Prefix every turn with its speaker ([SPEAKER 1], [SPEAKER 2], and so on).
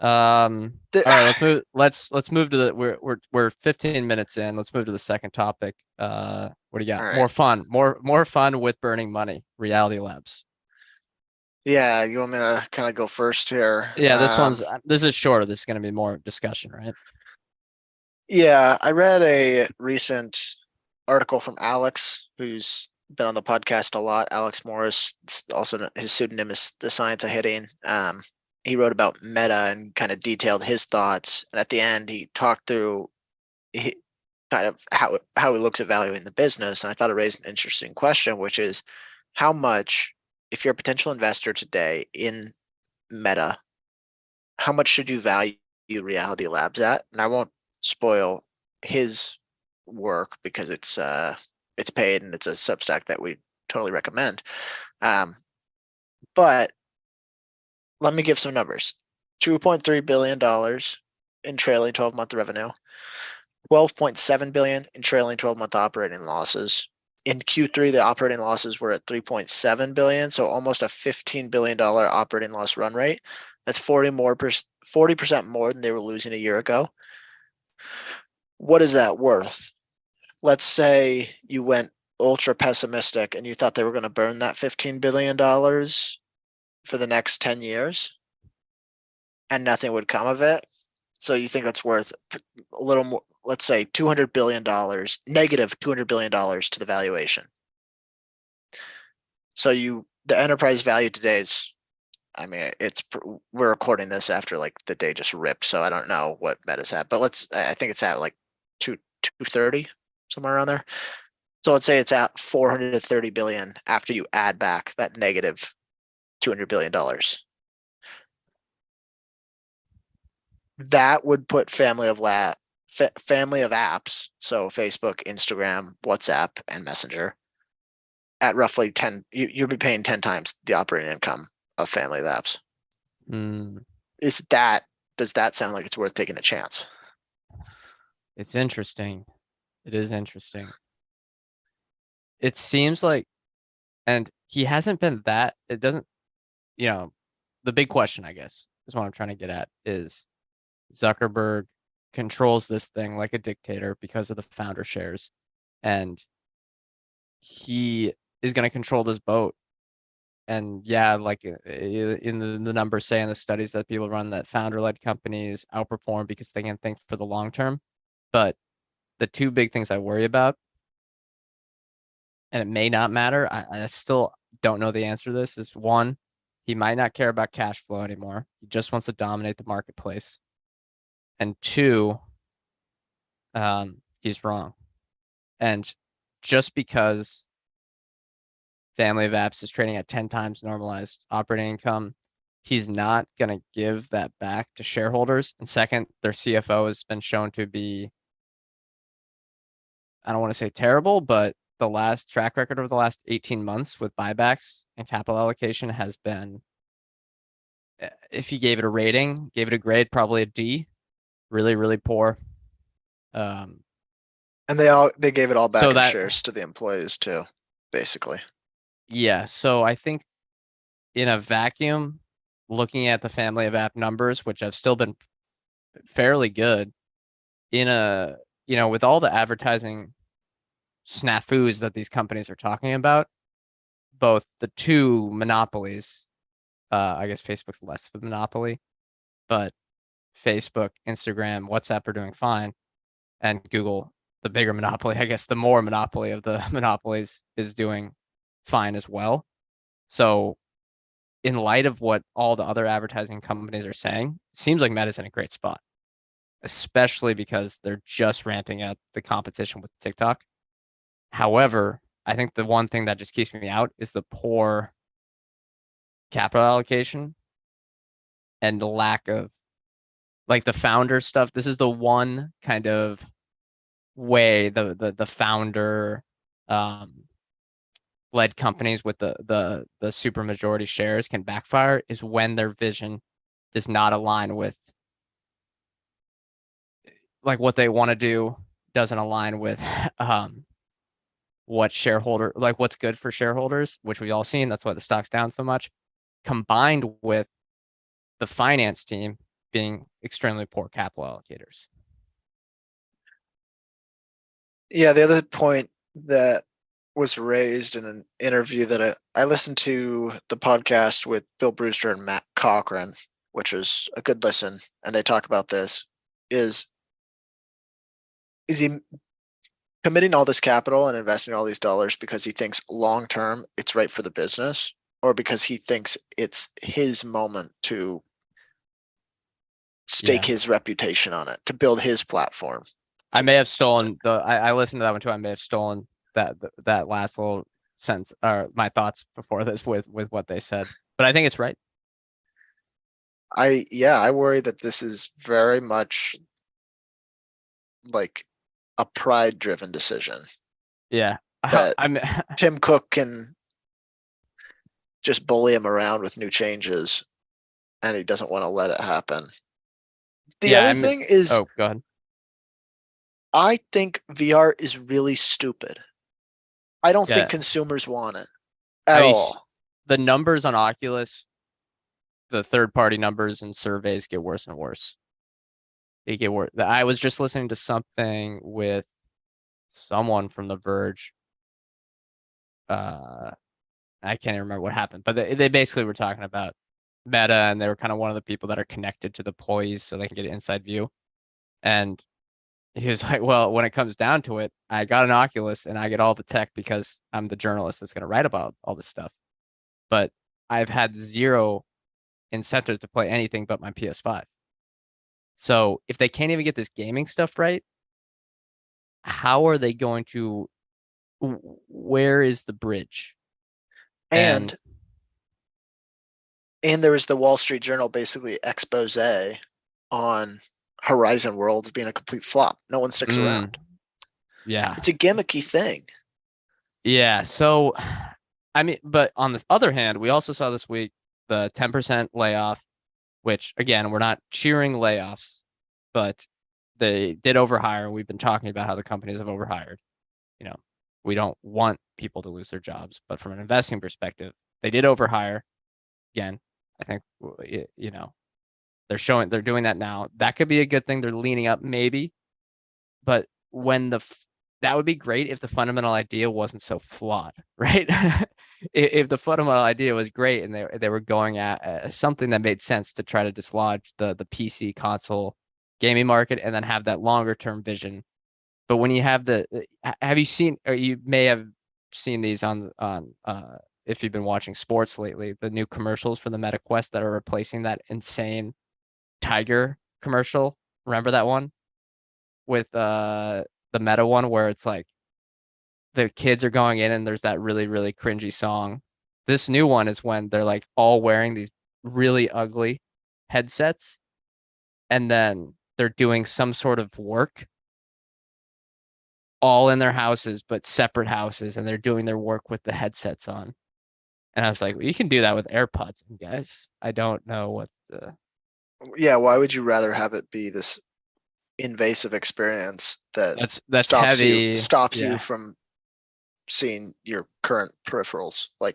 [SPEAKER 1] All right, let's move. Let's move to the. We're 15 minutes in. Let's move to the second topic. What do you
[SPEAKER 2] All
[SPEAKER 1] got?
[SPEAKER 2] right.
[SPEAKER 1] More fun with burning money. Reality Labs.
[SPEAKER 2] Yeah, you want me to kind of go first here?
[SPEAKER 1] Yeah, this is shorter. This is going to be more discussion, right?
[SPEAKER 2] Yeah, I read a recent article from Alex, who's been on the podcast a lot. Alex Morris, also his pseudonym is The Science of Hitting. He wrote about Meta and kind of detailed his thoughts. And at the end, he talked through he, kind of how he looks at valuing the business. And I thought it raised an interesting question, which is how much, if you're a potential investor today in Meta, how much should you value Reality Labs at? And I won't spoil his work because it's paid and it's a Substack that we totally recommend. Um, but let me give some numbers: $2.3 billion in trailing 12-month revenue, 12.7 billion in trailing 12-month operating losses. In Q3, the operating losses were at 3.7 billion, so almost a $15 billion operating loss run rate. That's 40% more than they were losing a year ago. What is that worth? Let's say you went ultra pessimistic and you thought they were going to burn that $15 billion for the next 10 years and nothing would come of it. So you think it's worth a little more, let's say $200 billion, negative $200 billion to the valuation. So the enterprise value today is, I mean, we're recording this after like the day just ripped, so I don't know what Meta's at, but I think it's at like 230, somewhere around there. So let's say it's at 430 billion after you add back that negative $200 billion. That would put family of apps, so Facebook, Instagram, WhatsApp, and Messenger, at roughly 10. You'll be paying 10 times the operating income of family of apps.
[SPEAKER 1] Mm,
[SPEAKER 2] Does that sound like it's worth taking a chance?
[SPEAKER 1] it's interesting. It is interesting. It seems like, and he hasn't been that. It doesn't. You know, the big question, I guess, is what I'm trying to get at is Zuckerberg controls this thing like a dictator because of the founder shares, and he is going to control this boat. And yeah, like in the numbers say in the studies that people run that founder-led companies outperform because they can think for the long term. But the two big things I worry about, and it may not matter, I still don't know the answer to this, is one, he might not care about cash flow anymore. He just wants to dominate the marketplace. And two, he's wrong. And just because family of apps is trading at 10 times normalized operating income, he's not going to give that back to shareholders. And second, their CFO has been shown to be, I don't want to say terrible, but the last track record over the last 18 months with buybacks and capital allocation has been, if you gave it a rating, gave it a grade, probably a D, really, really poor. Um,
[SPEAKER 2] And they gave it all
[SPEAKER 1] so
[SPEAKER 2] back in
[SPEAKER 1] that,
[SPEAKER 2] shares to the employees too, basically.
[SPEAKER 1] yeah, so I think in a vacuum, looking at the family of app numbers, which have still been fairly good, in a, with all the advertising snafus that these companies are talking about, both the two monopolies, I guess Facebook's less of a monopoly, but Facebook, Instagram, WhatsApp are doing fine, and Google, the bigger monopoly, I guess the more monopoly of the monopolies, is doing fine as well. So in light of what all the other advertising companies are saying, it seems like Meta's in a great spot, especially because they're just ramping up the competition with TikTok. However, I think the one thing that just keeps me out is the poor capital allocation and the lack of, like, the founder stuff. This is the one kind of way the founder um led companies with the super majority shares can backfire, is when their vision does not align with, like, what they want to do, doesn't align with what's good for shareholders, which we've all seen. That's why the stock's down so much, combined with the finance team being extremely poor capital allocators.
[SPEAKER 2] Yeah, the other point that was raised in an interview that I listened to the podcast with Bill Brewster and Matt Cochran, which was a good listen, and they talk about this, is he committing all this capital and investing all these dollars because he thinks long term it's right for the business, or because he thinks it's his moment to stake
[SPEAKER 1] Yeah.
[SPEAKER 2] his reputation on it, to build his platform?
[SPEAKER 1] I may have stolen I listened to that one too. I may have stolen that last little sentence or my thoughts before this with what they said, but I think it's right.
[SPEAKER 2] I worry that this is very much like a pride driven decision
[SPEAKER 1] Yeah.
[SPEAKER 2] that
[SPEAKER 1] I'm
[SPEAKER 2] Tim Cook can just bully him around with new changes, and he doesn't want to let it happen. The
[SPEAKER 1] yeah,
[SPEAKER 2] other thing is,
[SPEAKER 1] oh, go ahead.
[SPEAKER 2] I think VR is really stupid. I don't think
[SPEAKER 1] Yeah.
[SPEAKER 2] consumers want it
[SPEAKER 1] Have
[SPEAKER 2] at
[SPEAKER 1] you
[SPEAKER 2] all.
[SPEAKER 1] the numbers on Oculus, the third party numbers and surveys get worse and worse. They get worse. I was just listening to something with someone from The Verge. Uh, I can't even remember what happened, but they basically were talking about Meta, and they were kind of one of the people that are connected to the employees so they can get an inside view. And he was like, well, when it comes down to it, I got an Oculus and I get all the tech because I'm the journalist that's going to write about all this stuff. But I've had zero incentive to play anything but my PS5. So if they can't even get this gaming stuff right, how are they going to, where is the bridge? And
[SPEAKER 2] And there was the Wall Street Journal basically expose on Horizon Worlds being a complete flop. No one sticks
[SPEAKER 1] mm,
[SPEAKER 2] around.
[SPEAKER 1] yeah,
[SPEAKER 2] It's a gimmicky thing.
[SPEAKER 1] yeah. So, I mean, but on the other hand, we also saw this week the 10% layoff, which again, we're not cheering layoffs, but they did overhire. We've been talking about how the companies have overhired. You know, we don't want people to lose their jobs, but from an investing perspective, they did overhire. Again, I think you know they're doing that now. That could be a good thing. They're leaning up maybe, but when that would be great if the fundamental idea wasn't so flawed, right? If the fundamental idea was great and they were going at something that made sense to try to dislodge the PC console gaming market and then have that longer term vision. But when you have have you seen, or you may have seen these on if you've been watching sports lately, the new commercials for the Meta Quest that are replacing that insane Tiger commercial? Remember that one with the Meta one where it's like the kids are going in and there's that really, really cringy song. This new one is when they're like all wearing these really ugly headsets and then they're doing some sort of work all in their houses, but separate houses, and they're doing their work with the headsets on. And I was like, well, you can do that with AirPods, guys. I don't know what the
[SPEAKER 2] Yeah, why would you rather have it be this invasive experience that
[SPEAKER 1] that's heavy.
[SPEAKER 2] stops you
[SPEAKER 1] Yeah.
[SPEAKER 2] from seeing your current peripherals? Like,